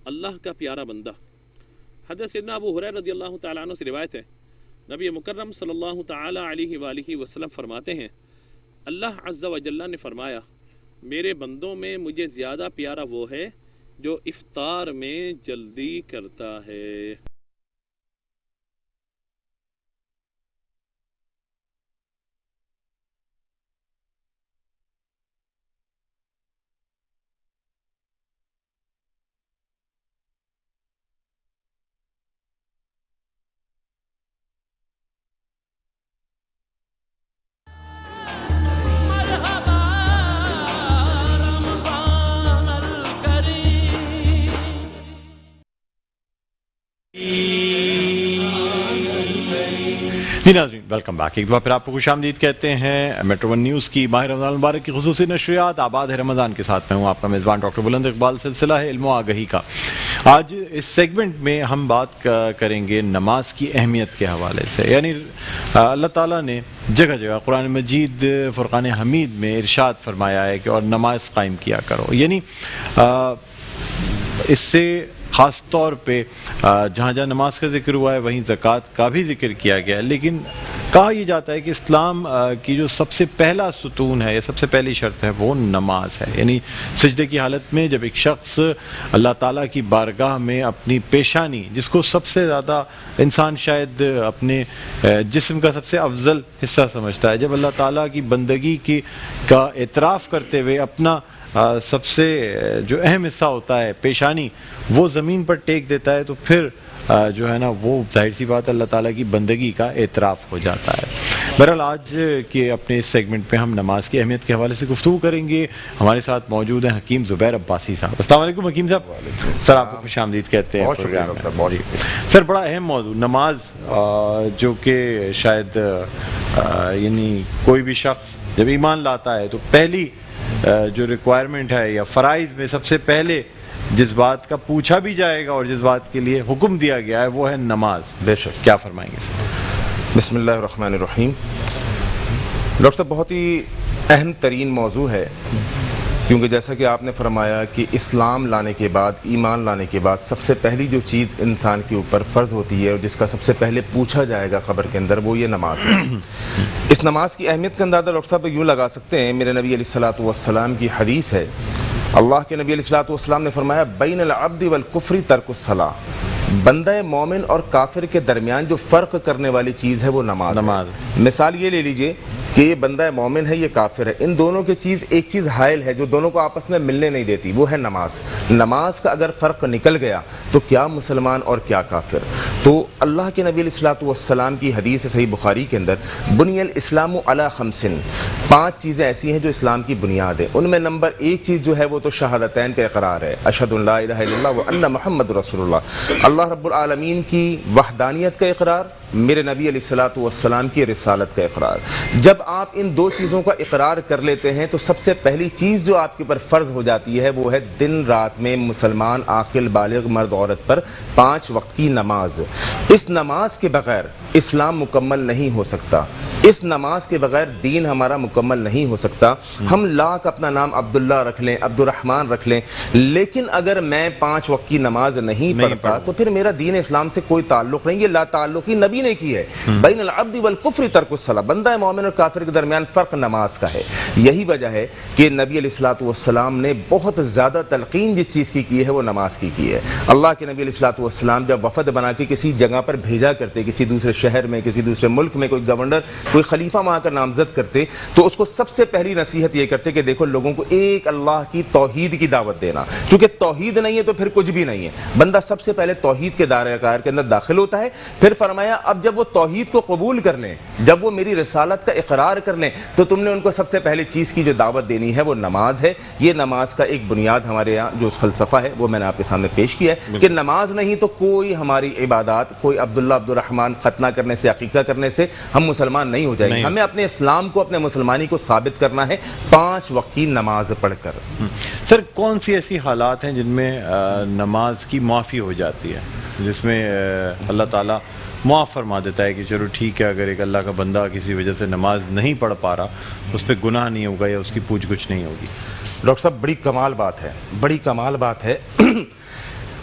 اللہ کا پیارا بندہ۔ حضرت سیدنا ابو ہریرہ رضی اللہ تعالیٰ عنہ سے روایت ہے، نبی مکرم صلی اللہ تعالیٰ علیہ وآلہ وسلم فرماتے ہیں، اللہ عز و جل نے فرمایا، میرے بندوں میں مجھے زیادہ پیارا وہ ہے جو افطار میں جلدی کرتا ہے۔ جی ناظرین، ویلکم بیک۔ ایک بار پھر آپ کو خوش آمدید کہتے ہیں میٹرو ون نیوز کی ماہ رمضان المبارک کی خصوصی نشریات آباد ہے رمضان کے ساتھ میں ہوں آپ کا میزبان ڈاکٹر بلند اقبال۔ سلسلہ ہے علم و آگہی کا۔ آج اس سیگمنٹ میں ہم بات کریں گے نماز کی اہمیت کے حوالے سے۔ یعنی اللہ تعالیٰ نے جگہ جگہ قرآن مجید فرقان حمید میں ارشاد فرمایا ہے کہ اور نماز قائم کیا کرو۔ یعنی اس سے خاص طور پہ جہاں جہاں نماز کا ذکر ہوا ہے وہیں زکوٰۃ کا بھی ذکر کیا گیا ہے، لیکن کہا یہ جاتا ہے کہ اسلام کی جو سب سے پہلا ستون ہے یا سب سے پہلی شرط ہے وہ نماز ہے۔ یعنی سجدے کی حالت میں جب ایک شخص اللہ تعالیٰ کی بارگاہ میں اپنی پیشانی، جس کو سب سے زیادہ انسان شاید اپنے جسم کا سب سے افضل حصہ سمجھتا ہے، جب اللہ تعالیٰ کی بندگی کا اعتراف کرتے ہوئے اپنا سب سے جو اہم حصہ ہوتا ہے پیشانی وہ زمین پر ٹیک دیتا ہے، تو پھر جو ہے نا وہ ظاہر سی بات اللہ تعالیٰ کی بندگی کا اعتراف ہو جاتا ہے۔ بہرحال آج کے اپنے اس سیگمنٹ پہ ہم نماز کی اہمیت کے حوالے سے گفتگو کریں گے۔ ہمارے ساتھ موجود ہیں حکیم زبیر عباسی صاحب۔ السلام علیکم حکیم صاحب۔ سر آپ کو خوش آمدید کہتے ہیں پروگرام میں۔ سر بڑا اہم موضوع نماز، جو کہ شاید یعنی کوئی بھی شخص جب ایمان لاتا ہے تو پہلی جو ریکوائرمنٹ ہے یا فرائض میں سب سے پہلے جس بات کا پوچھا بھی جائے گا اور جس بات کے لیے حکم دیا گیا ہے وہ ہے نماز۔ بے شک، کیا فرمائیں گے؟ بسم اللہ الرحمن الرحیم۔ ڈاکٹر صاحب بہت ہی اہم ترین موضوع ہے، کیونکہ جیسا کہ آپ نے فرمایا کہ اسلام لانے کے بعد، ایمان لانے کے بعد سب سے پہلی جو چیز انسان کے اوپر فرض ہوتی ہے اور جس کا سب سے پہلے پوچھا جائے گا قبر کے اندر وہ یہ نماز ہے۔ اس نماز کی اہمیت کا اندازہ ڈاکٹر صاحب یوں لگا سکتے ہیں، میرے نبی علیہ الصلوۃ والسلام کی حدیث ہے، اللہ کے نبی علیہ الصلوۃ والسلام نے فرمایا بین العبد والکفر ترک الصلاۃ، بندہ مومن اور کافر کے درمیان جو فرق کرنے والی چیز ہے وہ نماز ہے۔ مثال یہ لے لیجئے کہ یہ بندہ مومن ہے، یہ کافر ہے، ان دونوں کی چیز ایک چیز حائل ہے جو دونوں کو آپس میں ملنے نہیں دیتی، وہ ہے نماز۔ نماز کا اگر فرق نکل گیا تو کیا مسلمان اور کیا کافر۔ تو اللہ کے نبی علیہ الصلوۃ والسلام کی حدیث صحیح بخاری کے اندر بنی الاسلام علی خمس، 5 چیزیں ایسی ہیں جو اسلام کی بنیاد ہے۔ ان میں نمبر 1 چیز جو ہے وہ تو شہادتین کا اقرار ہے، اشہد ان لا الہ الا اللہ وان محمد رسول اللہ، اللہ رب العالمین کی وحدانیت کا اقرار، میرے نبی علیہ الصلوۃ والسلام کی رسالت کا اقرار۔ جب آپ ان 2 چیزوں کا اقرار کر لیتے ہیں تو سب سے پہلی چیز جو آپ کے اوپر فرض ہو جاتی ہے وہ ہے دن رات میں مسلمان عاقل بالغ مرد عورت پر 5 وقت کی نماز۔ اس نماز کے بغیر اسلام مکمل نہیں ہو سکتا، اس نماز کے بغیر دین ہمارا مکمل نہیں ہو سکتا۔ ہم لاکھ اپنا نام عبداللہ رکھ لیں، عبد الرحمن رکھ لیں، لیکن اگر میں 5 وقت کی نماز نہیں پڑھتا تو پھر میرا دین اسلام سے کوئی تعلق نہیں۔ یہ لا تعلقی نبی نے کی ہے، بین العبد والکفر ترک الصلاۃ، بندہ مومن اور کافر کے درمیان فرق نماز کا ہے۔ یہی وجہ ہے کہ نبی علیہ الصلوۃ والسلام نے بہت زیادہ تلقین جس چیز کی ہے وہ نماز کی ہے۔ اللہ کے نبی علیہ الصلوۃ والسلام جب وفد بنا کے کسی جگہ پر بھیجا کرتے، کسی دوسرے شہر میں، کسی دوسرے ملک میں، کوئی گورنر، کوئی خلیفہ وہاں کا نامزد کرتے تو اس کو سب سے پہلی نصیحت یہ کرتے کہ دیکھو لوگوں کو ایک اللہ کی توحید کی دعوت دینا، کیونکہ توحید نہیں ہے تو پھر کچھ بھی نہیں ہے۔ بندہ سب سے پہلے توحید کے دائرہ کار کے اندر داخل ہوتا ہے، پھر فرمایا اب جب وہ توحید کو قبول کر لیں, جب وہ میری رسالت کا اقرار کر لیں, تو تم نے ان کو سب سے پہلی چیز کی جو دعوت دینی ہے وہ نماز ہے. یہ نماز کا ایک بنیاد ہمارے یہاں جو فلسفہ ہے وہ میں نے آپ کے سامنے پیش کیا ہے کہ نماز نہیں تو کوئی ہماری عبادات, کوئی عبداللہ عبدالرحمن ختنہ کرنے سے, عقیقہ کرنے سے ہم مسلمان نہیں ہو جائیں گے. ہمیں اپنے اسلام کو, اپنے مسلمانی کو ثابت کرنا ہے 5 وقت کی نماز پڑھ کر. سر کون سی ایسی حالات ہیں جن میں نماز کی معافی ہو جاتی ہے, جس میں اللہ تعالیٰ معاف فرما دیتا ہے کہ چلو ٹھیک ہے, اگر ایک اللہ کا بندہ کسی وجہ سے نماز نہیں پڑھ پا رہا, اس پہ گناہ نہیں ہوگا یا اس کی پوچھ گچھ نہیں ہوگی؟ ڈاکٹر صاحب بڑی کمال بات ہے, بڑی کمال بات ہے.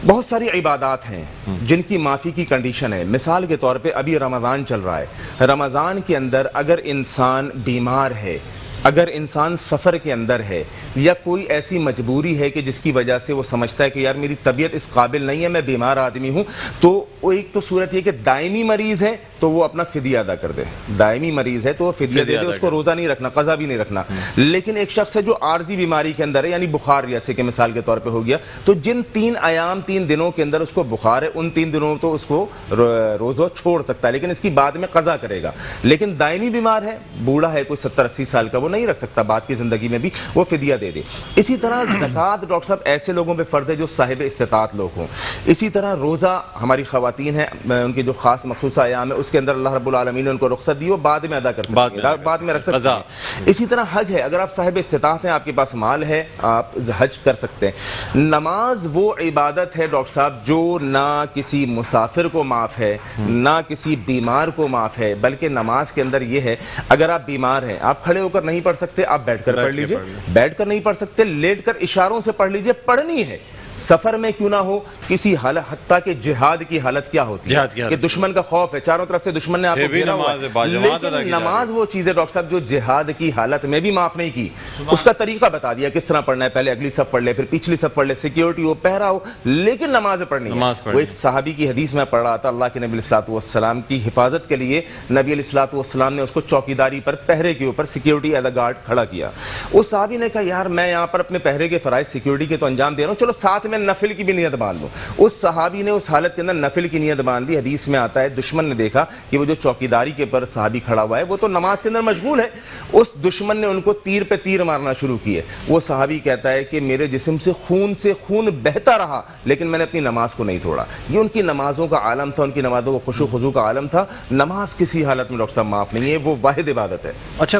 بہت ساری عبادات ہیں جن کی معافی کی کنڈیشن ہے. مثال کے طور پہ ابھی رمضان چل رہا ہے, رمضان کے اندر اگر انسان بیمار ہے, اگر انسان سفر کے اندر ہے, یا کوئی ایسی مجبوری ہے کہ جس کی وجہ سے وہ سمجھتا ہے کہ یار میری طبیعت اس قابل نہیں ہے, میں بیمار آدمی ہوں, تو ایک تو صورت یہ کہ دائمی مریض ہے تو وہ اپنا فدیہ ادا کر دے. دائمی مریض ہے تو وہ فدیہ دے دے, اس کو روزہ نہیں رکھنا, قضا بھی نہیں رکھنا. لیکن ایک شخص ہے جو عارضی بیماری کے اندر ہے, یعنی بخار جیسے کہ مثال کے طور پہ ہو گیا, تو جن 3 ایام 3 دنوں کے اندر اس کو بخار ہے, ان 3 دنوں تو اس کو روزہ چھوڑ سکتا ہے, لیکن اس کی بعد میں قضا کرے گا. لیکن دائمی بیمار ہے, بوڑھا ہے, کوئی 70-80 سال کا, وہ نہیں رکھ سکتا, بعد کی زندگی میں بھی وہ فدیہ دے دے. اسی طرح زکوٰۃ ڈاکٹر صاحب ایسے لوگوں پہ فرض ہے جو صاحب استطاعت لوگ ہوں. اسی طرح روزہ ہماری خواتین ہیں, ان کے جو خاص مخصوص ایام ہے اس کے اندر اللہ رب العالمین نے ان کو رخصت دی, وہ بعد میں ادا کر سکتے ہیں, بعد میں رکھ سکتے ہیں. اسی طرح حج ہے, اگر آپ صاحب استطاعت ہیں, آپ کے پاس مال ہے, آپ حج کر سکتے ہیں. نماز وہ عبادت ہے ڈاکٹر صاحب جو نہ کسی مسافر کو معاف ہے, نہ کسی بیمار کو معاف ہے, بلکہ نماز کے اندر یہ ہے اگر آپ بیمار ہیں, آپ کھڑے ہو کر نہیں پڑھ سکتے, آپ بیٹھ کر پڑھ لیجئے, بیٹھ کر نہیں پڑھ سکتے, لیٹ کر اشاروں سے پڑھ لیجئے, پڑھنی ہے. سفر میں کیوں نہ ہو, کسی حالت, حتیٰ کہ جہاد کی حالت کیا ہوتی ہے کہ دشمن کا خوف ہے, چاروں طرف سے دشمن نے آپ کو گھیرا ہوا ہے, لیکن نماز وہ چیز ہے ڈاکٹر صاحب جو جہاد کی حالت میں بھی معاف نہیں کی. اس کا طریقہ بتا دیا کس طرح پڑھنا ہے, پہلے اگلی صف پڑھ لے, پھر پچھلی صف پڑھ لے, سیکیورٹی ہو, پہرا ہو, لیکن نماز پڑھنی ہے. وہ ایک صحابی کی حدیث میں پڑھ رہا تھا, اللہ کے نبی علیہ السلام کی حفاظت کے لیے نبی علیہ السلام نے اس کو چوکیداری پر, پہرے کے اوپر سیکیورٹی ایز اے گارڈ کھڑا کیا. اس صحابی نے کہا یار میں یہاں پر اپنے پہرے کے فرائض سیکیورٹی کے تو انجام دے رہا ہوں, چلو ساتھ میں نفل کی بھی نیت باندھ لوں. اس صحابی نے اس حالت کے اندر نفل کی نیت باندھ لی. حدیث میں آتا ہے دشمن نے دیکھا کہ وہ جو چوکیداری کے پر صحابی کھڑا ہوا ہے وہ تو نماز کے اندر مشغول ہے, اس دشمن نے ان کو تیر پہ تیر مارنا شروع کیے. وہ صحابی کہتا ہے کہ میرے جسم سے خون بہتا رہا لیکن میں نے اپنی نماز کو نہیں توڑا. یہ ان کی نمازوں کا عالم تھا, ان کی نمازوں کا خشوع و خضوع کا عالم تھا. نماز کسی حالت میں ڈاکٹر صاحب معاف نہیں ہے, وہ واحد عبادت ہے. اچھا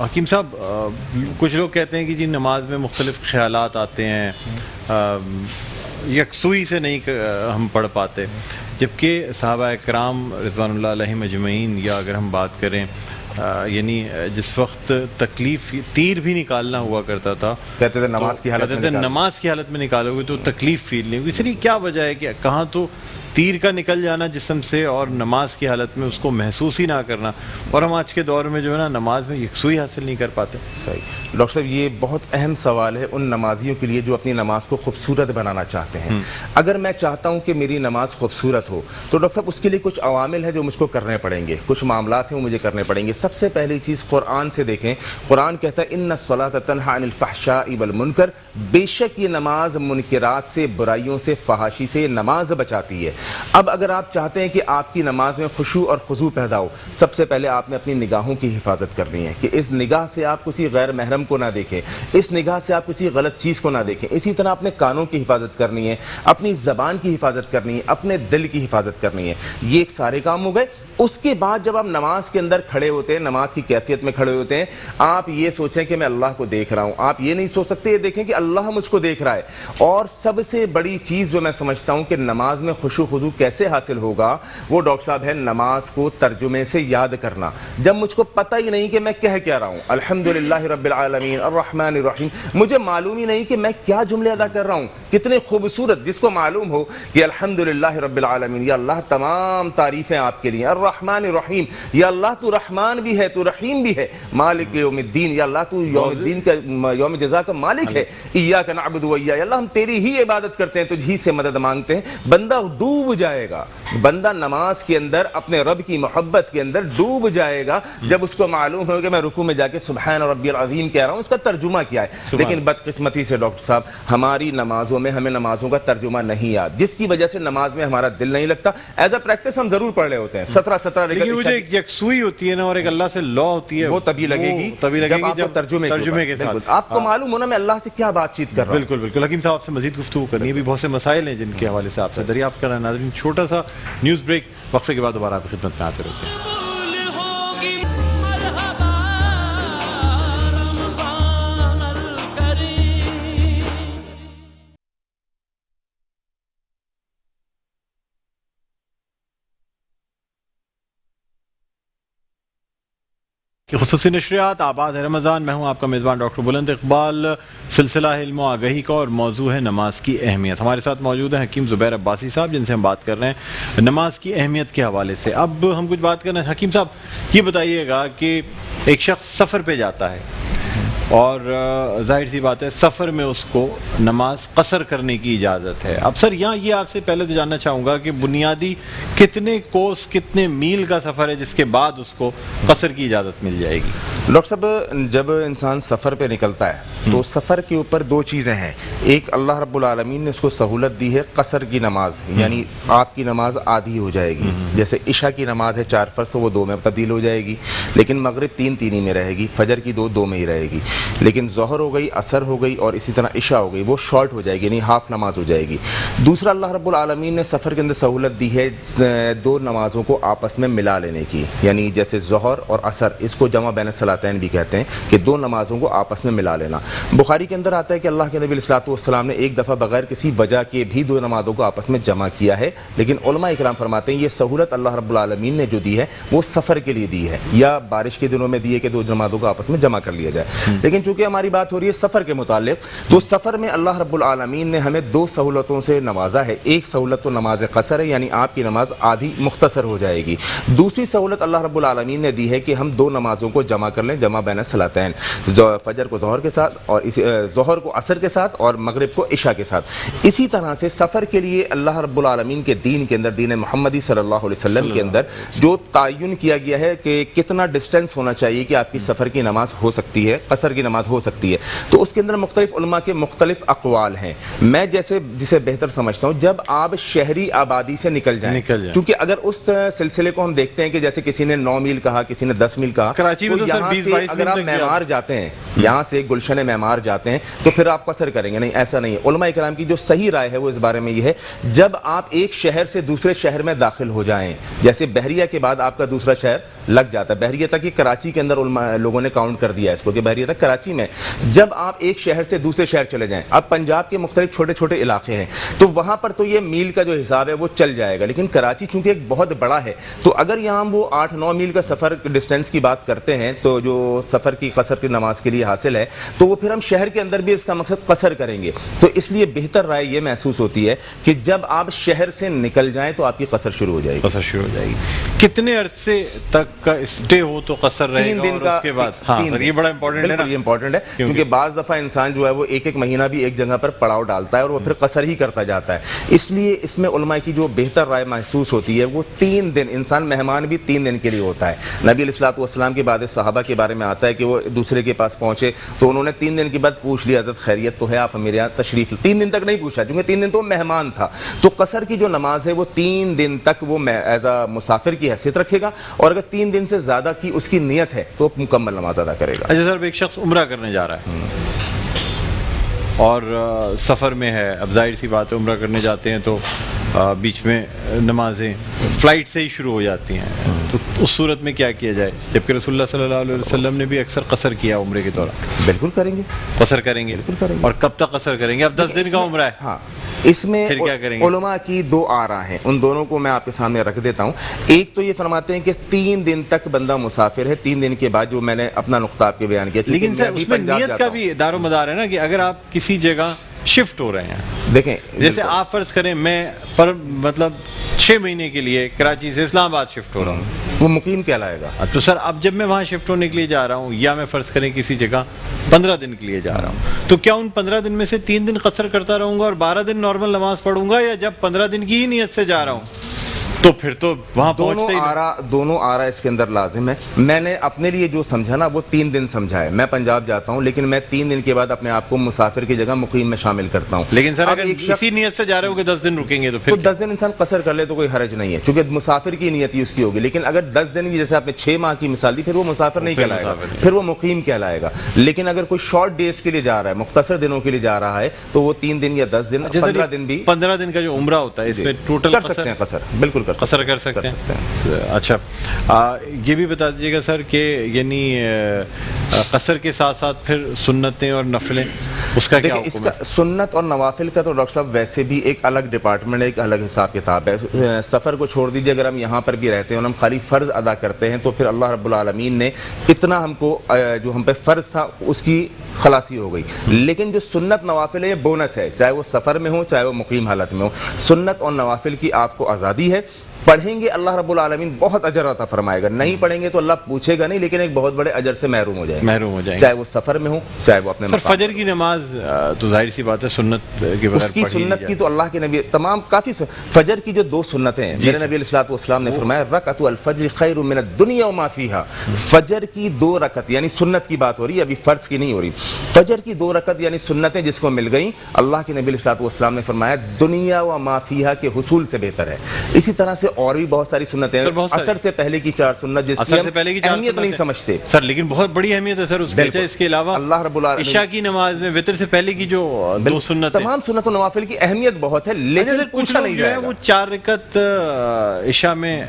حکیم صاحب, کچھ لوگ کہتے ہیں کہ جی نماز میں مختلف خیالات آتے ہیں, یکسوئی سے نہیں ہم پڑھ پاتے, جبکہ صحابہ کرام رضوان اللہ علیہم اجمعین, یا اگر ہم بات کریں یعنی جس وقت تکلیف, تیر بھی نکالنا ہوا کرتا تھا, کہتے تھے نماز کی حالت میں نکالو گے تو تکلیف فیل نہیں ہوگی. اس لیے کیا وجہ ہے کہ کہاں تو تیر کا نکل جانا جسم سے اور نماز کی حالت میں اس کو محسوس ہی نہ کرنا, اور ہم آج کے دور میں جو ہے نا نماز میں یکسوئی حاصل نہیں کر پاتے. صحیح ڈاکٹر صاحب, یہ بہت اہم سوال ہے ان نمازیوں کے لیے جو اپنی نماز کو خوبصورت بنانا چاہتے ہیں. اگر میں چاہتا ہوں کہ میری نماز خوبصورت ہو تو ڈاکٹر صاحب اس کے لیے کچھ عوامل ہیں جو مجھ کو کرنے پڑیں گے, کچھ معاملات ہیں وہ مجھے کرنے پڑیں گے. سب سے پہلی چیز قرآن سے دیکھیں, قرآن کہتا ہے ان الصلاۃ تنہی عن الفحشاء والمنکر, بے شک یہ نماز منکرات سے, برائیوں سے, فحاشی سے نماز بچاتی ہے. اب اگر آپ چاہتے ہیں کہ آپ کی نماز میں خشوع اور خضوع پیدا ہو, سب سے پہلے آپ نے اپنی نگاہوں کی حفاظت کرنی ہے کہ اس نگاہ سے آپ کسی غیر محرم کو نہ دیکھیں, اس نگاہ سے آپ کسی غلط چیز کو نہ دیکھیں. اسی طرح اپنے کانوں کی حفاظت کرنی ہے, اپنی زبان کی حفاظت کرنی ہے, اپنے دل کی حفاظت کرنی ہے. یہ ایک سارے کام ہو گئے. اس کے بعد جب آپ نماز کے اندر کھڑے ہوتے ہیں, نماز کی کیفیت میں کھڑے ہوتے ہیں, آپ یہ سوچیں کہ میں اللہ کو دیکھ رہا ہوں. آپ یہ نہیں سوچ سکتے, یہ دیکھیں کہ اللہ مجھ کو دیکھ رہا ہے. اور سب سے بڑی چیز جو میں سمجھتا ہوں کہ نماز میں خشوع خضوع کیسے حاصل ہوگا, وہ ڈاکٹر صاحب ہے نماز کو ترجمے سے یاد کرنا. جب مجھ کو پتہ ہی نہیں کہ میں کہہ کیا رہا ہوں, الحمدللہ رب العالمین الرحمن الرحیم, مجھے معلوم ہی نہیں کہ میں کیا جملے ادا کر رہا ہوں. کتنے خوبصورت, جس کو معلوم ہو کہ الحمدللہ رب العالمین, یا اللہ تمام تعریفیں آپ کے لیے, الرحمن الرحیم, یا اللہ تو رحمان بھی ہے, تو رحیم بھی ہے, مالک یوم الدین, یا اللہ تو یوم الدین کا, یوم جزا کا مالک ہے, ایاک نعبد و ایاک, یا اللہ ہم تیری ہی عبادت کرتے ہیں, تجھ ہی سے مدد مانگتے ہیں. بندہ دور ڈوب جائے گا، بندہ نماز کے اندر اپنے رب کی محبت کے اندر ڈوب جائے گا جب اس کو معلوم ہو کہ میں رکوع میں جا کے سبحان ربی العظیم کہہ رہا ہوں، اس کا ترجمہ کیا ہے. لیکن بدقسمتی سے ڈاکٹر صاحب ہماری نمازوں میں ہمیں نمازوں کا ترجمہ نہیں یاد، جس کی وجہ سے نماز میں ہمارا دل نہیں لگتا. ایز اے پریکٹس ہم ضرور پڑھ رہے ہوتے ہیں 17 لیکن وہ جو ایک یکسوئی ہوتی ہے نا اور ایک اللہ سے لا ہوتی ہے، وہ تبھی لگے گی جب آپ کو ترجمے کے ساتھ آپ کو معلوم ہونا میں اللہ سے کیا بات چیت کر رہا ہوں. بالکل بالکل. حکیم صاحب آپ سے مزید گفتگو کرنی ہے، بھی بہت سے مسائل ہیں جن کے حوالے سے آپ سے دریافت کرنا ہے. ناظرین چھوٹا سا نیوز بریک، وقفے کے بعد دوبارہ آپ کی خدمت میں حاضر ہوتے ہیں. خصوصی نشریات آباد ہے رمضان، میں ہوں آپ کا میزبان ڈاکٹر بلند اقبال. سلسلہ علم و آگہی کا اور موضوع ہے نماز کی اہمیت. ہمارے ساتھ موجود ہیں حکیم زبیر عباسی صاحب جن سے ہم بات کر رہے ہیں نماز کی اہمیت کے حوالے سے. اب ہم کچھ بات کرنا ہے. حکیم صاحب یہ بتائیے گا کہ ایک شخص سفر پہ جاتا ہے اور ظاہر سی بات ہے سفر میں اس کو نماز قصر کرنے کی اجازت ہے. اب سر یہاں یہ آپ سے پہلے تو جاننا چاہوں گا کہ بنیادی کتنے کوس کتنے میل کا سفر ہے جس کے بعد اس کو قصر کی اجازت مل جائے گی؟ ڈاکٹر صاحب جب انسان سفر پہ نکلتا ہے تو سفر کے اوپر دو چیزیں ہیں. ایک اللہ رب العالمین نے اس کو سہولت دی ہے قصر کی نماز، یعنی آپ کی نماز آدھی ہو جائے گی. جیسے عشاء کی نماز ہے 4 فرض تو وہ 2 میں تبدیل ہو جائے گی، لیکن مغرب 3 ہی میں رہے گی، فجر کی 2 میں ہی رہے گی. لیکن ظہر ہو گئی، عصر ہو گئی اور اسی طرح عشاء ہو گئی، وہ شارٹ ہو جائے گی، یعنی ہاف نماز ہو جائے گی. دوسرا اللہ رب العالمین نے سفر کے اندر سہولت دی ہے 2 نمازوں کو آپس میں ملا لینے کی، یعنی جیسے ظہر اور عصر، اس کو جمع بین الصلاتین بھی کہتے ہیں کہ 2 نمازوں کو آپس میں ملا لینا. بخاری کے اندر آتا ہے کہ اللہ کے نبی علیہ الصلوۃ والسلام نے ایک دفعہ بغیر کسی وجہ کے بھی 2 نمازوں کو آپس میں جمع کیا ہے. لیکن علماء اکرام فرماتے ہیں یہ سہولت اللہ رب العالمین نے جو دی ہے وہ سفر کے لیے دی ہے، یا بارش کے دنوں میں دی ہے کہ 2 نمازوں کو آپس میں جمع کر لیا جائے. لیکن چونکہ ہماری بات ہو رہی ہے سفر کے متعلق، تو سفر میں اللہ رب العالمین نے ہمیں 2 سہولتوں سے نوازا ہے. ایک سہولت تو نماز قصر ہے، یعنی آپ کی نماز آدھی مختصر ہو جائے گی. دوسری سہولت اللہ رب العالمین نے دی ہے کہ ہم 2 نمازوں کو جمع کر لیں، جمع بین الصلاتین، فجر کو ظہر کے ساتھ اور ظہر کو عصر کے ساتھ اور مغرب کو عشاء کے ساتھ. اسی طرح سے سفر کے لیے اللہ رب العالمین کے دین کے اندر، دین محمدی صلی اللہ علیہ وسلم کے اندر جو تعین کیا گیا ہے کہ کتنا ڈسٹینس ہونا چاہیے کہ آپ کی سفر کی نماز ہو سکتی ہے، قصر کی نماز ہو سکتی ہے، تو اس کے اندر مختلف علماء کے مختلف اقوال ہیں. میں جسے بہتر سمجھتا ہوں جب آپ شہری آبادی سے نکل جائیں، کیونکہ اگر اس سلسلے کو ہم دیکھتے ہیں کہ جیسے کسی نے 9 میل کہا، کسی نے 10 میل کہا، کراچی میں تو یہاں سے اگر آپ معمار جاتے ہیں، یہاں سے گلشن معمار جاتے ہیں تو پھر آپ قصر کریں گے. نہیں، ایسا نہیں ہے. علماء اکرام کی جو صحیح رائے ہے وہ اس بارے میں یہ ہے جب آپ ایک شہر سے دوسرے شہر میں داخل ہو جائیں، جیسے بحریہ کے بعد آپ کا دوسرا شہر لگ جاتا ہے، بحریہ تک، یہ کراچی کے اندر لوگوں نے کاؤنٹ کر دیا ہے اس کو کہ بحریہ تک کراچی میں، جب آپ ایک شہر سے دوسرے شہر چلے جائیں، اب پنجاب کے مختلف چھوٹے چھوٹے علاقے ہیں تو وہاں پر تو یہ میل کا جو حساب ہے وہ چل جائے گا. لیکن کراچی چونکہ ایک بہت بڑا ہے تو اگر یہاں وہ 8-9 میل کا سفر ڈسٹینس کی بات کرتے ہیں تو جو سفر کی قصر کی نماز کے لیے حاصل ہے تو وہ پھر ہم شہر کے اندر بھی اس کا مقصد قصر کریں گے. تو اس لیے بہتر رائے یہ محسوس ہوتی ہے کہ جب آپ شہر سے نکل جائیں تو آپ کی قصر شروع ہو جائے گی. قصر شروع ہو جائے گی. کتنے عرصے تک کا اسٹے ہو تو قصر رہے گا؟ 3 دن کا. اس کے بعد یہ بڑا امپورٹنٹ ہے نا، یہ امپورٹنٹ ہے کیونکہ بعض دفعہ انسان جو ہے وہ ایک مہینہ بھی ایک جگہ پر پڑاؤ ڈالتا ہے اور وہ پھر قصر ہی کرتا جاتا ہے. اس لیے اس میں علماء کی جو بہتر رائے محسوس ہوتی ہے وہ 3 دن، انسان مہمان بھی 3 دن کے لیے ہوتا ہے. نبی علیہ الصلوۃ والسلام کے بعد صحابہ کے بارے میں آتا ہے کہ وہ دوسرے کے پاس پہنچے تو انہوں نے 3 دن کے بعد پوچھ لیا حضرت خیریت تو ہے، آپ میرے یہاں تشریف. 3 دن تک نہیں پوچھا کیونکہ 3 دن تو مہمان تھا. تو قصر کی جو نماز ہے وہ 3 دن تک وہ ایز اے مسافر کی حیثیت رکھے گا، اور اگر 3 دن سے زیادہ کی اس کی نیت ہے تو مکمل نماز ادا کرے گا. اچھا سر، ایک شخص عمرہ کرنے جا رہا ہے اور سفر میں ہے، اب ظاہر سی بات ہے عمرہ کرنے جاتے ہیں تو بیچ میں نمازیں فلائٹ سے ہی شروع ہو جاتی ہیں، تو اس صورت میں کیا کیا جائے؟ جبکہ رسول اللہ صلی اللہ علیہ وسلم نے بھی اکثر قصر کیا عمرے کے دوران. بالکل کریں گے، قصر کریں گے. بالکل کریں گے. اور کب تک قصر کریں گے؟ اب 10 دن کا عمرہ ہے. ہاں، اس میں علماء کی 2 آراء ہیں، ان دونوں کو میں آپ کے سامنے رکھ دیتا ہوں. ایک تو یہ فرماتے ہیں کہ 3 دن تک بندہ مسافر ہے، 3 دن کے بعد جو میں نے اپنا نقطہ آپ کے بیان کیا. لیکن سر اس میں نیت کا بھی دار و مدار ہے نا کہ اگر آپ کسی جگہ شفٹ ہو رہے ہیں، دیکھیں جیسے آپ فرض کریں میں مطلب 6 مہینے کے لیے کراچی سے اسلام آباد شفٹ ہو رہا ہوں وہ مقیم کہلائے گا. تو سر اب جب میں وہاں شفٹ ہونے کے لیے جا رہا ہوں یا میں فرض کریں کسی جگہ 15 دن کے لیے جا رہا ہوں تو کیا ان 15 دن میں سے 3 دن قصر کرتا رہوں گا اور 12 دن نارمل نماز پڑھوں گا, یا جب 15 دن کی ہی نیت سے جا رہا ہوں تو پھر تو وہاں دونوں آرا اس کے اندر لازم ہے. میں نے اپنے لیے جو سمجھا نا وہ 3 دن سمجھا ہے. میں پنجاب جاتا ہوں لیکن میں 3 دن کے بعد اپنے آپ کو مسافر کی جگہ مقیم میں شامل کرتا ہوں. لیکن سر اگر اسی نیت سے جا رہے ہو کہ 10 دن رکیں گے تو پھر 10 دن انسان قصر کر لے تو کوئی حرج نہیں ہے, کیونکہ مسافر کی نیت ہی اس کی ہوگی. لیکن اگر 10 دن کی جیسے آپ نے 6 ماہ کی مثال دی, پھر وہ مسافر نہیں کہلائے گا, پھر وہ مقیم کہلائے گا. لیکن اگر کوئی شارٹ ڈیز کے لیے جا رہا ہے, مختصر دنوں کے لیے جا رہا ہے, تو وہ 3 دن یا 10 دن 15 دن بھی 15 دن کا جو عمرہ ہوتا ہے اس میں ٹوٹل کر سکتے ہیں قصر, بالکل قصر کر سکتے ہیں. اچھا یہ بھی بتا دیجیے گا سر کہ یعنی قصر کے ساتھ ساتھ پھر سنتیں اور نفلیں اس کا کیا اس کا سنت اور نوافل کا تو ڈاکٹر صاحب ویسے بھی ایک الگ ڈپارٹمنٹ ہے, ایک الگ حساب کتاب ہے. سفر کو چھوڑ دیجیے, اگر ہم یہاں پر بھی رہتے ہیں اور ہم خالی فرض ادا کرتے ہیں تو پھر اللہ رب العالمین نے اتنا ہم کو جو ہم پہ فرض تھا اس کی خلاصی ہو گئی. لیکن جو سنت نوافل ہے یہ بونس ہے, چاہے وہ سفر میں ہو چاہے وہ مقیم حالت میں ہو. سنت اور نوافل کی آپ کو آزادی ہے. پڑھیں گے اللہ رب العالمین بہت اجر عطا فرمائے گا, نہیں پڑھیں گے تو اللہ پوچھے گا نہیں, لیکن ایک بہت بڑے اجر سے محروم ہو جائیں, چاہے وہ سفر میں ہو چاہے وہ اپنے فجر کی نماز تو ظاہر سی بات ہے سنت کے بغیر اس کی سنت کی تو اللہ کے نبی تمام کافی فجر کی جو 2 سنتیں ہیں, میرے نبی علیہ الصلوۃ والسلام نے فرمایا رکعت الفجر خیر من الدنیا وما فیہا. فجر کی 2 رکعت یعنی سنت کی بات ہو رہی ہے, ابھی فرض کی نہیں ہو رہی. فجر کی 2 رکعت یعنی سنتیں جس کو مل گئیں, اللہ کے نبی علیہ الصلوۃ والسلام نے فرمایا دنیا وما فیہا کے حصول سے بہتر ہے. اسی طرح سے اور بھی بہت ساری سنتیں ہیں. عصر سے پہلے کی 4 سنت جس کی اہمیت نہیں سمجھتے سر, لیکن بہت بڑی اہمیت ہے سر اس کی. اس کے علاوہ اللہ رب العالمین عشاء کی نماز میں وتر سے پہلے کی جو 2 سنت, تمام سنت و نوافل کی اہمیت بہت ہے, لیکن پوچھا نہیں جائے گا. وہ 4 رکعت عشاء میں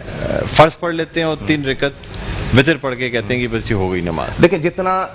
فرض پڑھ لیتے ہیں اور 3 رکعت وتر پڑھ کے کہتے ہیں کہ بس یہ ہو گئی نماز. دیکھیں جتنا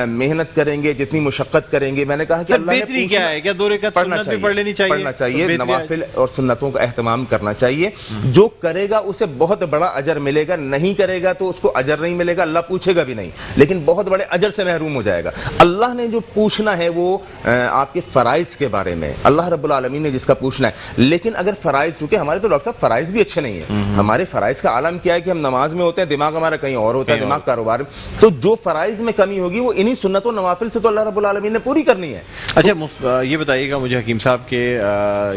محنت کریں گے, جتنی مشقت کریں گے, میں نے کہا کہ اللہ نے کیا ہے کیا 2 رکعت سنت بھی پڑھ لینی چاہیے, پڑھنا چاہیے. نوافل اور سنتوں کا اہتمام کرنا چاہیے. جو کرے گا اسے بہت بڑا اجر ملے گا, نہیں کرے گا تو اس کو اجر نہیں ملے گا, اللہ پوچھے گا بھی نہیں, لیکن بہت بڑے اجر سے محروم ہو جائے گا. اللہ نے جو پوچھنا ہے وہ آپ کے فرائض کے بارے میں اللہ رب العالمین نے جس کا پوچھنا ہے. لیکن اگر فرائض, چونکہ ہمارے تو ڈاکٹر صاحب فرائض بھی اچھے نہیں ہیں. ہمارے فرائض کا عالم کیا ہے کہ ہم نماز میں ہوتے ہیں, دماغ ہمارا کہیں اور ہوتا ہے, دماغ کاروبار. تو جو فرائض میں کمی ہوگی وہ انہی سنت و نوافل سے تو اللہ رب العالمین نے پوری کرنی ہے. اچھا یہ بتائیے گا مجھے حکیم صاحب کہ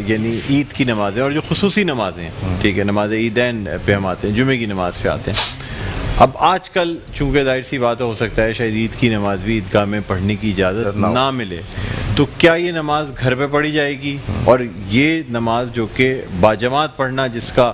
یعنی عید کی نمازیں اور جو خصوصی نمازیں, ٹھیک ہے, نماز عیدین پہ ہم آتے ہیں, جمعے کی نماز پہ آتے ہیں. اب آج کل چونکہ ظاہر سی بات ہو سکتا ہے شاید عید کی نماز بھی عیدگاہ میں پڑھنے کی اجازت نہ ملے, تو کیا یہ نماز گھر پہ پڑھی جائے گی؟ اور یہ نماز جو کہ باجماعت پڑھنا جس کا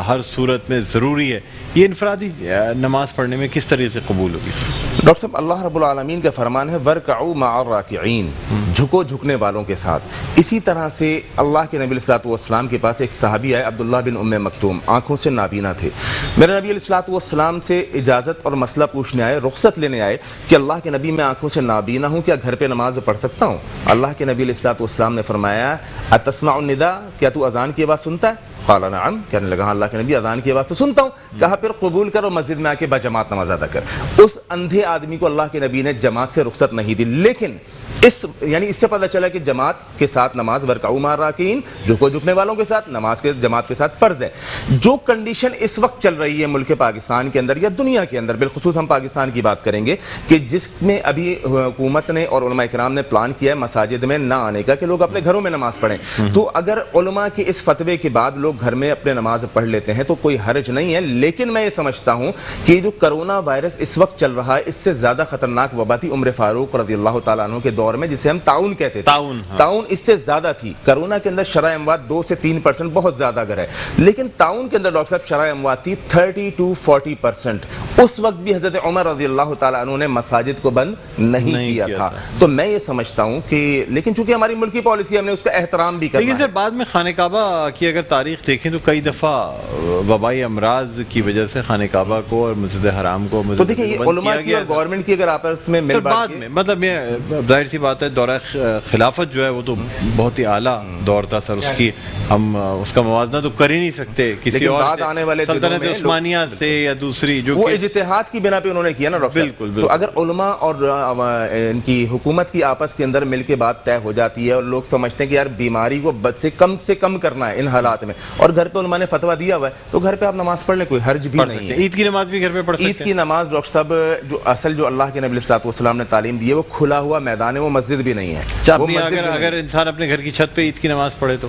ہر صورت میں ضروری ہے, یہ انفرادی نماز پڑھنے میں کس طرح سے قبول ہوگی؟ ڈاکٹر صاحب اللہ رب العالمین کا فرمان ہے وَرْكَعُوا مَعَ الرَّاكِعِينَ, جھکو جھکنے والوں کے ساتھ. اسی طرح سے اللہ کے نبی علیہ الصلوۃ والسلام کے پاس ایک صحابی آئے, عبداللہ بن ام مکتوم, آنکھوں سے نابینا تھے. میرے نبی علیہ الصلوۃ والسلام سے اجازت اور مسئلہ پوچھنے آئے, رخصت لینے آئے کہ اللہ کے نبی میں آنکھوں سے نابینا ہوں, کیا گھر پہ نماز پڑھ سکتا ہوں؟ اللہ کے نبی علیہ الصلوۃ والسلام نے فرمایا اتسمع النداء, کیا تو اذان کی آواز سنتا ہے؟ قال نعم, کہنے لگا اللہ کے نبی اذان کی آواز تو سنتا ہوں. کہا پھر قبول کر اور مسجد میں آ کے باجماعت نماز ادا کر. اس اندھے آدمی کو اللہ کے نبی نے جماعت سے رخصت نہیں دی, لیکن اس سے پتہ چلا کہ جماعت کے ساتھ نماز ورکعوا مع الراکعین, جھکو جھکنے والوں کے ساتھ نماز کے جماعت کے ساتھ فرض ہے. جو کنڈیشن اس وقت چل رہی ہے ملک پاکستان کے اندر یا دنیا کے اندر, بالخصوص ہم پاکستان کی بات کریں گے, کہ جس میں ابھی حکومت نے اور علماء کرام نے پلان کیا ہے مساجد میں نہ آنے کا, کہ لوگ اپنے گھروں میں نماز پڑھیں. تو اگر علماء کے اس فتوے کے بعد لوگ گھر میں اپنے نماز پڑھ لیتے ہیں تو کوئی حرج نہیں ہے. لیکن میں یہ سمجھتا ہوں کہ جو کرونا وائرس اس وقت چل رہا ہے, اس سے زیادہ خطرناک وبا تھی عمر فاروق رضی اللہ تعالیٰ عنہ کے دور میں, جسے ہم تعاون کہتے تھے. تعاون اس سے زیادہ تھی. کرونا کے اندر شرح اموات 2 سے 3% بہت زیادہ اگر ہے, لیکن تعاون کے اندر ڈاکٹر صاحب شرح اموات تھی 30 to 40%. اس وقت بھی حضرت عمر رضی اللہ تعالیٰ عنہ نے مساجد کو بند نہیں کیا تھا. تو میں یہ سمجھتا ہوں کہ لیکن چونکہ ہماری ملکی پالیسی, ہم نے اس کا احترام بھی کرنا ہے. لیکن سر بعد میں خانہ کعبہ کی اگر تاریخ دیکھیں تو کئی دفعہ وبائی امراض کی وجہ سے خانہ کعبہ کو اور مسجد حرام کو, تو دیکھیں یہ علماء کی اور گورنمنٹ کی اگر آپس میں مل بات میں, مطلب یہ ظاہر سی بات ہے دورہ خلافت جو ہے وہ تو بہت ہی اعلیٰ دور تھا سر, اس کی ہم اس کا موازنہ تو کر ہی نہیں سکتے کسی اور آنے والے سلطنت عثمانیہ سے یا دوسری, جو وہ اجتہاد کی بنا پہ انہوں نے کیا نا ڈاکٹر. بالکل. تو اگر علماء اور ان کی حکومت کی آپس کے اندر مل کے بات طے ہو جاتی ہے اور لوگ سمجھتے ہیں کہ یار بیماری کو بد سے کم کرنا ہے ان حالات میں, اور گھر پہ علماء نے فتویٰ دیا ہوا ہے تو گھر پہ آپ نماز پڑھ لیں، کوئی حرج بھی نہیں ہے۔ عید کی نماز بھی گھر پہ پڑھ سکتے ہیں؟ عید کی نماز ڈاکٹر صاحب جو اصل جو اللہ کے نبی صلی اللہ علیہ وسلم نے تعلیم دی ہے وہ کھلا ہوا میدان ہے، وہ مسجد بھی نہیں ہے۔ اگر انسان اپنے گھر کی چھت پہ عید کی نماز پڑھے تو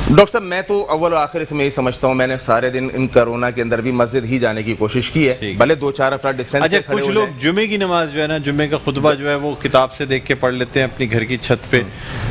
ڈاکٹر صاحب میں تو اول و آخر اس میں یہی سمجھتا ہوں، میں نے سارے دن ان کرونا کے اندر بھی مسجد ہی جانے کی کوشش کی ہے، بھلے 2-4 افراد ڈسٹینس سے کھڑے ہو جائیں۔ کچھ لوگ جمعے کی نماز جو ہے نا، جمعے کا خطبہ جو ہے وہ کتاب سے دیکھ کے پڑھ لیتے ہیں اپنی گھر کی چھت پہ،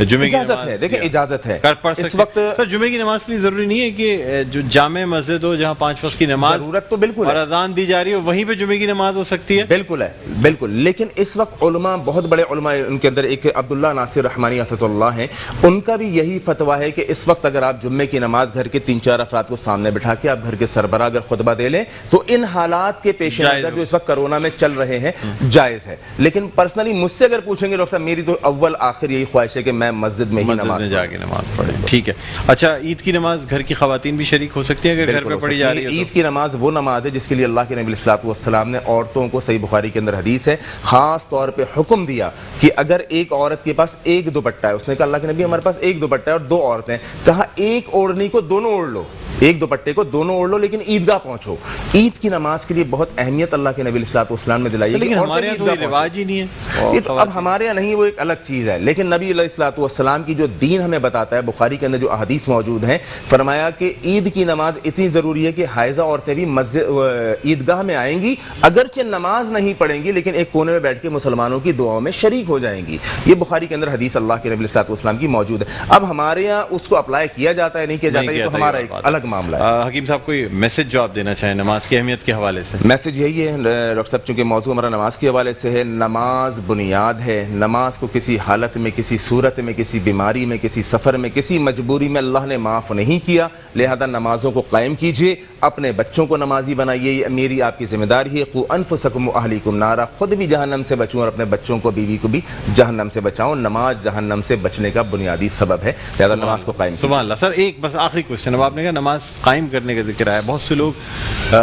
جمعے کی اجازت ہے، دیکھیں اجازت ہے اس وقت۔ سر جمعے کی نماز کے لیے ضروری نہیں ہے کہ جو جامع مسجد ہو جہاں 5 وقت کی نماز ضرورت تو بالکل اور اذان دی جا رہی ہو وہیں پہ جمعے کی نماز ہو سکتی ہے؟ بالکل ہے، بالکل، لیکن اس وقت علماء، بہت بڑے علماء، ان کے اندر ایک عبداللہ ناصر رحمانی حفظ اللہ ہیں، ان کا بھی یہی فتویٰ ہے کہ اس وقت اگر آپ جمعے کی نماز گھر کے 3-4 افراد کو سامنے بٹھا کے آپ گھر کے سربراہ اگر خطبہ دے لیں تو ان حالات کے پیش نظر جو اس وقت کرونا میں چل رہے ہیں جائز ہے۔ لیکن پرسنلی مجھ سے اگر پوچھیں گے ڈاکٹر صاحب، میری تو اول آخر یہی خواہش ہے کہ میں مسجد میں ہی نماز جا کے نماز پڑھیں۔ ٹھیک ہے، اچھا عید کی نماز گھر کی خواتین بھی شریک ہو سکتی ہیں اگر گھر پہ پڑھی جا رہی ہے؟ عید کی نماز وہ نماز ہے جس کے لیے اللہ کے نبی صلی اللہ علیہ وسلم نے عورتوں کو، صحیح بخاری کے اندر حدیث ہے، خاص طور پہ حکم دیا کہ اگر ایک عورت کے پاس ایک دوپٹہ ہے، اس نے کہا اللہ کے نبی ہمارے پاس ایک دوپٹہ ہے اور 2 عورتیں، کہا ایک اوڑھنی کو دونوں اوڑھ لو، ایک دوپٹے کو دونوں اوڑھ لو لیکن عیدگاہ پہنچو۔ عید کی نماز کے لیے بہت اہمیت اللہ کے نبی صلی اللہ علیہ وسلم نے دلائی ہے، لیکن ہمارے یہاں تو یہ رواج ہی نہیں ہے۔ یہ تو اب ہمارے یہاں نہیں، وہ ایک الگ چیز ہے، لیکن نبی علیہ الصلوۃ والسلام کی جو دین ہمیں بتاتا ہے، بخاری کے اندر جو احادیث موجود ہیں، فرمایا کہ عید کی نماز اتنی ضروری ہے کہ حائضہ عورتیں بھی مسجد عیدگاہ میں آئیں گی، اگرچہ نماز نہیں پڑھیں گی لیکن ایک کونے میں بیٹھ کے مسلمانوں کی دعاؤں میں شریک ہو جائیں گی۔ یہ بخاری کے اندر حدیث اللہ کے نبی علیہ الصلوۃ والسلام کی موجود ہے۔ اب ہمارے یہاں اس کو اپلائی کیا جاتا ہے نہیں کیا جاتا، یہ تو ہمارا ایک الگ معاملہ ہے۔ حکیم صاحب کوئی میسج جو آپ دینا چاہیں نماز کی اہمیت کے حوالے سے؟ میسج یہی ہے ڈاکٹر صاحب، چونکہ موضوع ہمارا نماز کے حوالے سے ہے، نماز بنیاد ہے، نماز کو کسی حالت میں، کسی صورت میں، کسی بیماری میں، کسی سفر میں، کسی مجبوری میں اللہ نے معاف نہیں کیا، لہذا نمازوں کو قائم کیجئے، اپنے بچوں کو نمازی بنائیے، یہ میری آپ کی ذمہ داری ہے۔ قوا انفسکم واہلیکم نارا، خود بھی جہنم سے بچوں اور اپنے بچوں کو، بیوی کو بھی جہنم سے بچاؤں۔ نماز جہنم سے بچنے کا بنیادی سبب ہے، لہذا نماز کو قائم کیجئے۔ سبحان اللہ۔ سر ایک بس آخری کوشچن، اب آپ نے کہا نماز قائم کرنے کا ذکر آیا، بہت سے لوگ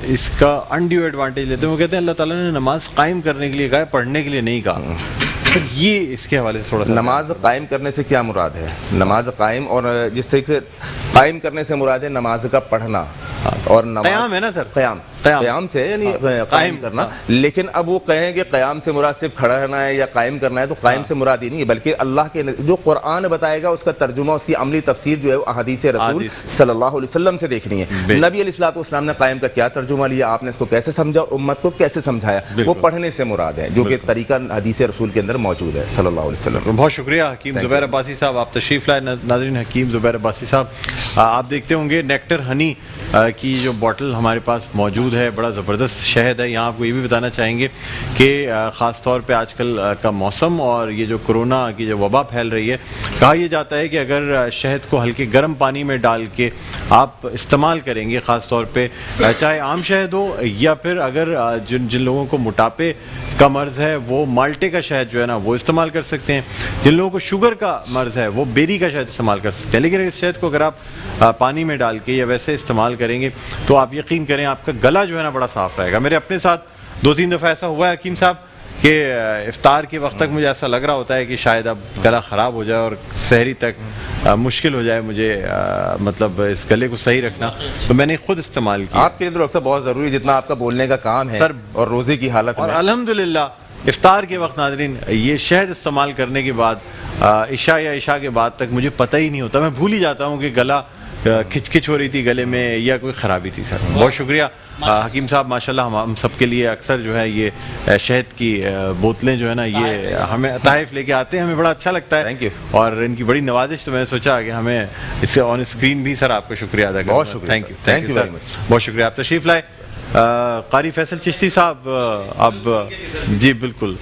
اس کا انڈیو ایڈوانٹیج لیتے ہیں، وہ کہتے ہیں اللہ تعالیٰ نے نماز قائم کرنے کے لیے کہا ہے، پڑھنے کے لیے نہیں کہا۔ یہ اس کے حوالے سے تھوڑا سا، نماز قائم کرنے سے کیا مراد ہے؟ نماز قائم، اور جس طریقے سے قائم کرنے سے مراد ہے نماز کا پڑھنا، اور قیام ہے نا سر، قیام سے یعنی قائم کرنا، لیکن اب وہ کہیں کہ قیام سے مراد صرف کھڑا رہنا ہے یا قائم کرنا ہے، تو قائم سے مراد ہی نہیں ہے، بلکہ اللہ کے جو قرآن بتائے گا اس کا ترجمہ، اس کی عملی تفسیر جو ہے وہ احادیث رسول صلی اللہ علیہ وسلم سے دیکھنی ہے۔ نبی علیہ الصلوۃ والسلام نے قائم کا کیا ترجمہ لیا، آپ نے اس کو کیسے سمجھا اور امت کو کیسے سمجھایا، وہ پڑھنے سے مراد ہے، جو کہ طریقہ حدیث رسول کے اندر موجود ہے صلی اللہ علیہ وسلم۔ بہت شکریہ حکیم زبیر عباسی صاحب، آپ تشریف لائے۔ ناظرین، حکیم زبیر عباسی صاحب، آپ دیکھتے ہوں گے نیکٹر ہنی کی جو بوٹل ہمارے پاس موجود ہے، بڑا زبردست شہد ہے۔ یہاں آپ کو یہ بھی بتانا چاہیں گے کہ خاص طور پہ آج کل کا موسم اور یہ جو کرونا کی جو وبا پھیل رہی ہے، کہا یہ جاتا ہے کہ اگر شہد کو ہلکے گرم پانی میں ڈال کے آپ استعمال کریں گے، خاص طور پہ چاہے عام شہد ہو یا پھر اگر جن لوگوں کو موٹاپے کا مرض ہے وہ مالٹے کا شہد جو ہے نا وہ استعمال کر سکتے ہیں، جن لوگوں کو شوگر کا مرض ہے وہ بیری کا شہد استعمال کر سکتے ہیں۔ لیکن اس شہد کو اگر آپ پانی میں ڈال کے یا ویسے استعمال کریں گے تو آپ یقین کریں آپ کا گلا جو ہے نا بڑا صاف رہے گا۔ میرے اپنے ساتھ 2-3 دفعہ ایسا ہوا ہے حکیم صاحب کہ افطار کے وقت تک مجھے ایسا لگ رہا ہوتا ہے کہ شاید اب گلا خراب ہو جائے اور سحری تک مشکل ہو جائے مجھے مطلب اس گلے کو صحیح رکھنا، تو میں نے خود استعمال کیا۔ آپ کے لیے ڈاکٹر صاحب بہت ضروری ہے جتنا آپ کا بولنے کا کام ہے اور روزے کی حالت میں، اور الحمدللہ افطار کے وقت ناظرین یہ شہد استعمال کرنے کے بعد عشاء یا عشاء کے بعد تک مجھے پتہ ہی نہیں ہوتا، میں بھول ہی جاتا ہوں کہ گلا کھچ کھچ ہو رہی تھی گلے میں یا کوئی خرابی تھی۔ سر بہت شکریہ حکیم صاحب، ماشاءاللہ ہم سب کے لیے اکثر جو ہے یہ شہد کی بوتلیں جو ہے نا یہ ہمیں تحائف لے کے آتے ہیں، ہمیں بڑا اچھا لگتا ہے، تھینک یو، اور ان کی بڑی نوازش، تو میں نے سوچا کہ ہمیں اس سے آن اسکرین بھی سر آپ کا شکریہ ادا کرنا۔ بہت شکریہ، تھینک یو ویری مچ، بہت شکریہ۔ آپ تشریف لائے قاری فیصل چشتی صاحب، اب جی بالکل،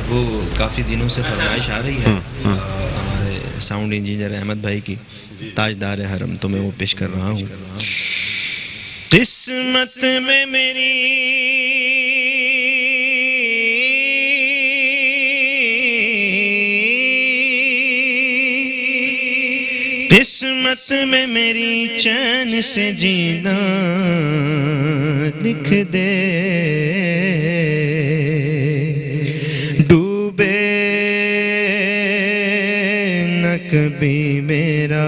وہ کافی دنوں سے فرمائش آ رہی ہے ہمارے ساؤنڈ انجینئر احمد بھائی کی، تاجدار حرم، تو میں وہ پیش کر رہا ہوں۔ قسمت میں میری قسمت میں میری چین سے جینا لکھ دے، ڈوبے نہ کبھی میرا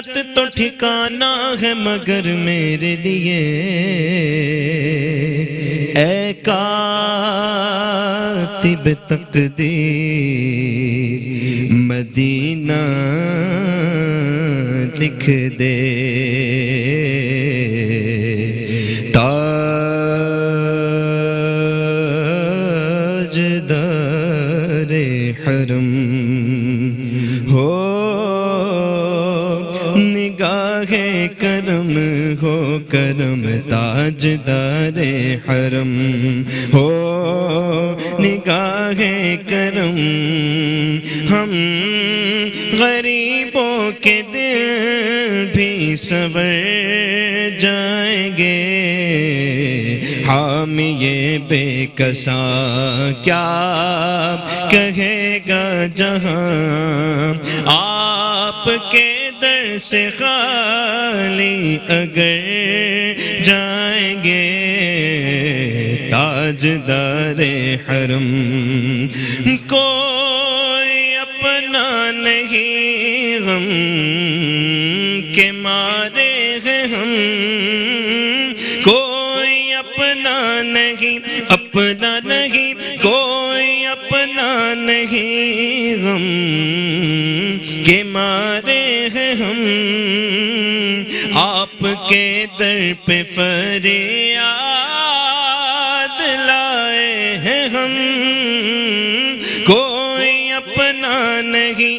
جنت تو ٹھکانہ ہے مگر میرے لیے اے کاتب تقدیر مدینہ لکھ دے تاجدار حرم ہو نگاہ کرم ہو کرم تاجدار حرم ہو نگاہ کرم ہم غریبوں کے دل بھی سنور جائیں گے حامی یہ بے کسا کیا کہے گا جہاں آپ کے در سے خالی اگر جائیں گے تاجدار حرم کوئی اپنا نہیں غم کے مارے ہیں ہم کوئی اپنا نہیں کوئی اپنا نہیں غم کے مارے ہیں ہم آپ کے در پہ فریاد لائے ہیں ہم کوئی اپنا نہیں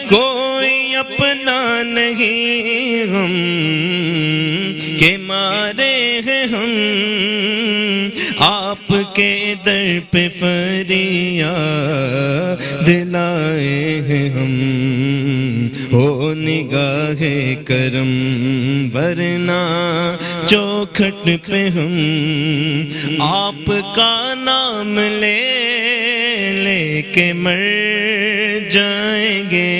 کوئی اپنا نہیں غم کے مارے ہیں ہم آپ کے در پہ فریاد لائے ہیں ہم ہو نگاہ کرم ورنہ چوکھٹ پہ ہم آپ کا نام لے لے کے مر جائیں گے